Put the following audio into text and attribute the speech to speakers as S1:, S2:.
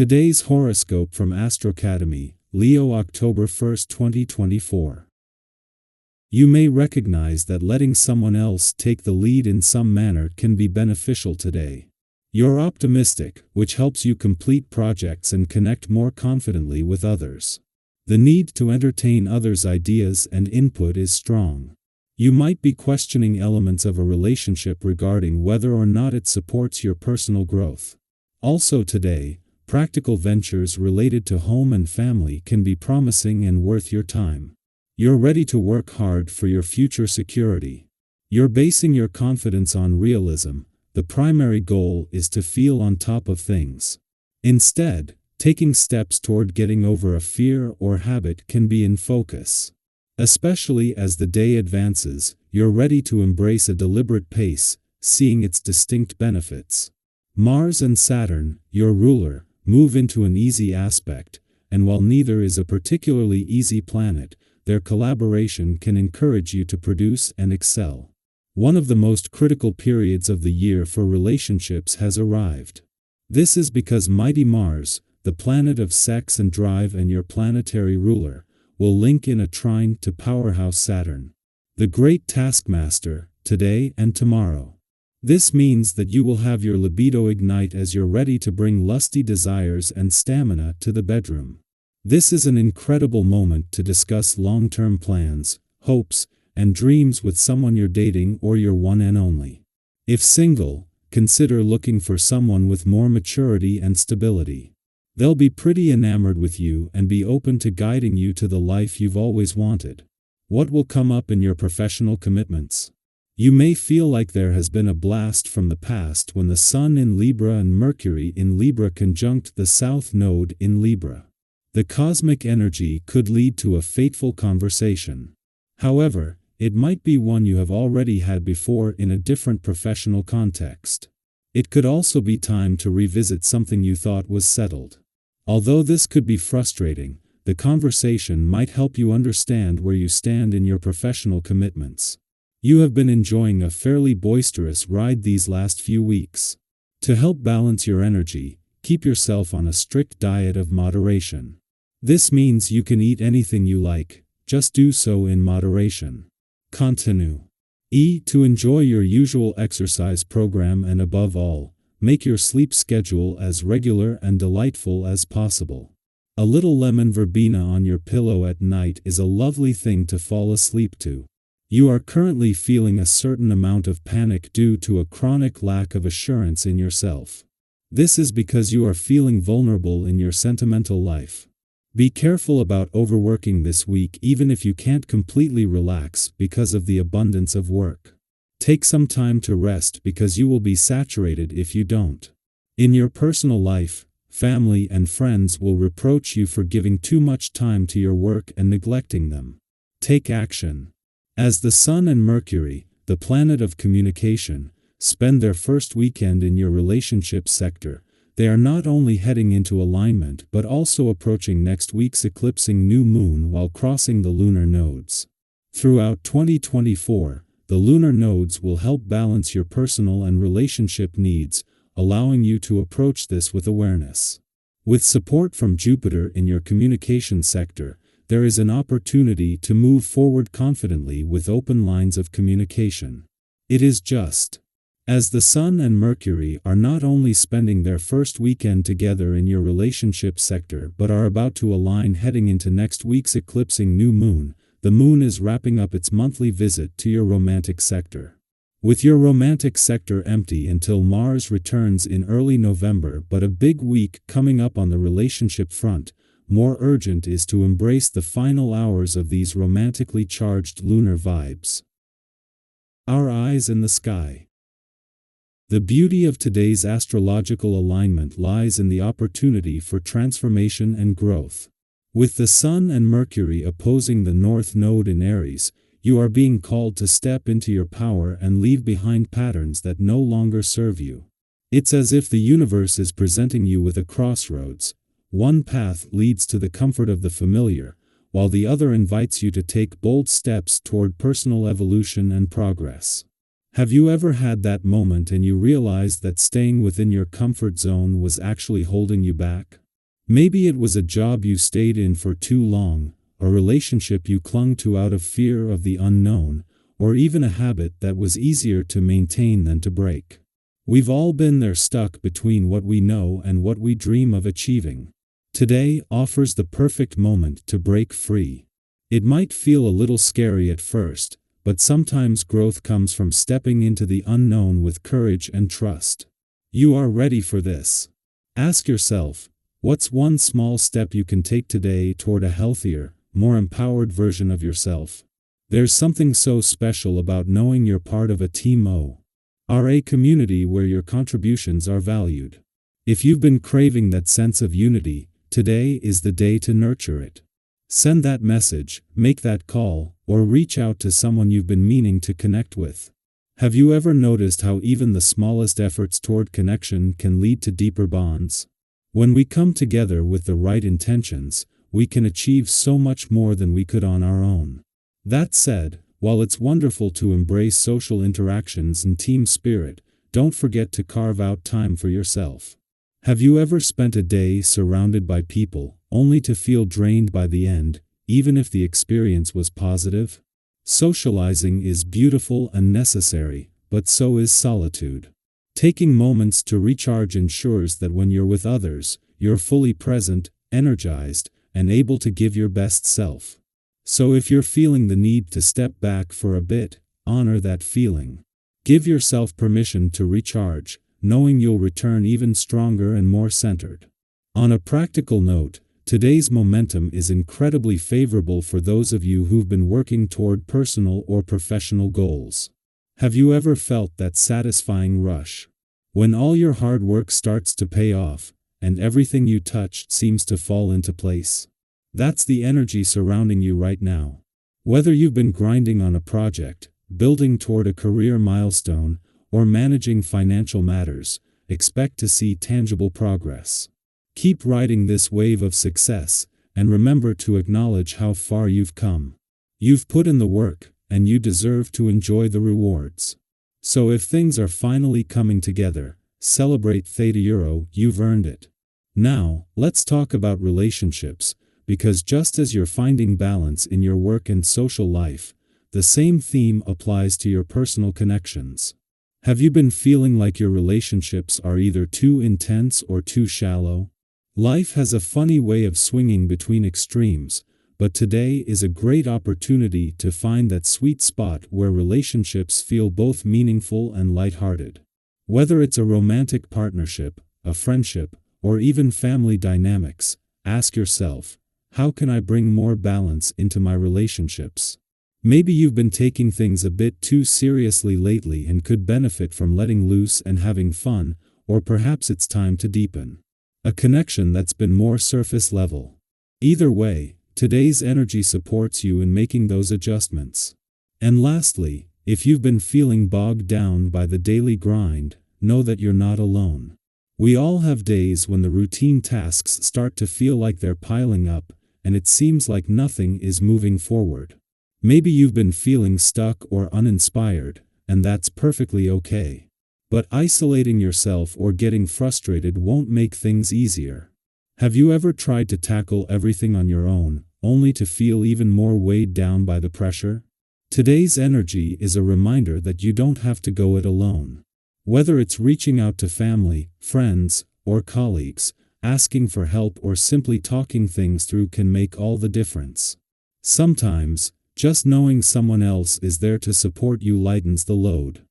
S1: Today's horoscope from AstroCademy, Leo October 1st, 2024. You may recognize that letting someone else take the lead in some manner can be beneficial today. You're optimistic, which helps you complete projects and connect more confidently with others. The need to entertain others' ideas and input is strong. You might be questioning elements of a relationship regarding whether or not it supports your personal growth. Also today, practical ventures related to home and family can be promising and worth your time. You're ready to work hard for your future security. You're basing your confidence on realism. The primary goal is to feel on top of things. Instead, taking steps toward getting over a fear or habit can be in focus. Especially as the day advances, you're ready to embrace a deliberate pace, seeing its distinct benefits. Mars and Saturn, your ruler, move into an easy aspect, and while neither is a particularly easy planet, their collaboration can encourage you to produce and excel. One of the most critical periods of the year for relationships has arrived. This is because mighty Mars, the planet of sex and drive and your planetary ruler, will link in a trine to powerhouse Saturn, the great taskmaster, today and tomorrow. This means that you will have your libido ignite as you're ready to bring lusty desires and stamina to the bedroom. This is an incredible moment to discuss long-term plans, hopes, and dreams with someone you're dating or your one and only. If single, consider looking for someone with more maturity and stability. They'll be pretty enamored with you and be open to guiding you to the life you've always wanted. What will come up in your professional commitments? You may feel like there has been a blast from the past when the Sun in Libra and Mercury in Libra conjunct the South Node in Libra. The cosmic energy could lead to a fateful conversation. However, it might be one you have already had before in a different professional context. It could also be time to revisit something you thought was settled. Although this could be frustrating, the conversation might help you understand where you stand in your professional commitments. You have been enjoying a fairly boisterous ride these last few weeks. To help balance your energy, keep yourself on a strict diet of moderation. This means you can eat anything you like, just do so in moderation. Continue. To enjoy your usual exercise program and above all, make your sleep schedule as regular and delightful as possible. A little lemon verbena on your pillow at night is a lovely thing to fall asleep to. You are currently feeling a certain amount of panic due to a chronic lack of assurance in yourself. This is because you are feeling vulnerable in your sentimental life. Be careful about overworking this week even if you can't completely relax because of the abundance of work. Take some time to rest because you will be saturated if you don't. In your personal life, family and friends will reproach you for giving too much time to your work and neglecting them. Take action. As the Sun and Mercury, the planet of communication, spend their first weekend in your relationship sector, they are not only heading into alignment but also approaching next week's eclipsing new moon while crossing the lunar nodes. Throughout 2024, the lunar nodes will help balance your personal and relationship needs, allowing you to approach this with awareness. With support from Jupiter in your communication sector, there is an opportunity to move forward confidently with open lines of communication. It is just as the Sun and Mercury are not only spending their first weekend together in your relationship sector but are about to align heading into next week's eclipsing new moon, the moon is wrapping up its monthly visit to your romantic sector. With your romantic sector empty until Mars returns in early November but a big week coming up on the relationship front, more urgent is to embrace the final hours of these romantically charged lunar vibes. Our eyes in the sky. The beauty of today's astrological alignment lies in the opportunity for transformation and growth. With the Sun and Mercury opposing the North Node in Aries, you are being called to step into your power and leave behind patterns that no longer serve you. It's as if the universe is presenting you with a crossroads. One path leads to the comfort of the familiar, while the other invites you to take bold steps toward personal evolution and progress. Have you ever had that moment and you realized that staying within your comfort zone was actually holding you back? Maybe it was a job you stayed in for too long, a relationship you clung to out of fear of the unknown, or even a habit that was easier to maintain than to break. We've all been there, stuck between what we know and what we dream of achieving. Today offers the perfect moment to break free. It might feel a little scary at first, but sometimes growth comes from stepping into the unknown with courage and trust. You are ready for this. Ask yourself, what's one small step you can take today toward a healthier, more empowered version of yourself? There's something so special about knowing you're part of a Team ORA community where your contributions are valued. If you've been craving that sense of unity, today is the day to nurture it. Send that message, make that call, or reach out to someone you've been meaning to connect with. Have you ever noticed how even the smallest efforts toward connection can lead to deeper bonds? When we come together with the right intentions, we can achieve so much more than we could on our own. That said, while it's wonderful to embrace social interactions and team spirit, don't forget to carve out time for yourself. Have you ever spent a day surrounded by people, only to feel drained by the end, even if the experience was positive? Socializing is beautiful and necessary, but so is solitude. Taking moments to recharge ensures that when you're with others, you're fully present, energized, and able to give your best self. So if you're feeling the need to step back for a bit, honor that feeling. Give yourself permission to recharge, knowing you'll return even stronger and more centered. On a practical note, today's momentum is incredibly favorable for those of you who've been working toward personal or professional goals. Have you ever felt that satisfying rush? When all your hard work starts to pay off, and everything you touched seems to fall into place? That's the energy surrounding you right now. Whether you've been grinding on a project, building toward a career milestone, or managing financial matters, expect to see tangible progress. Keep riding this wave of success, and remember to acknowledge how far you've come. You've put in the work, and you deserve to enjoy the rewards. So if things are finally coming together, celebrate Theta Euro, you've earned it. Now, let's talk about relationships, because just as you're finding balance in your work and social life, the same theme applies to your personal connections. Have you been feeling like your relationships are either too intense or too shallow? Life has a funny way of swinging between extremes, but today is a great opportunity to find that sweet spot where relationships feel both meaningful and lighthearted. Whether it's a romantic partnership, a friendship, or even family dynamics, ask yourself, how can I bring more balance into my relationships? Maybe you've been taking things a bit too seriously lately and could benefit from letting loose and having fun, or perhaps it's time to deepen a connection that's been more surface level. Either way, today's energy supports you in making those adjustments. And lastly, if you've been feeling bogged down by the daily grind, know that you're not alone. We all have days when the routine tasks start to feel like they're piling up, and it seems like nothing is moving forward. Maybe you've been feeling stuck or uninspired, and that's perfectly okay. But isolating yourself or getting frustrated won't make things easier. Have you ever tried to tackle everything on your own, only to feel even more weighed down by the pressure? Today's energy is a reminder that you don't have to go it alone. Whether it's reaching out to family, friends, or colleagues, asking for help or simply talking things through can make all the difference. Sometimes, just knowing someone else is there to support you lightens the load.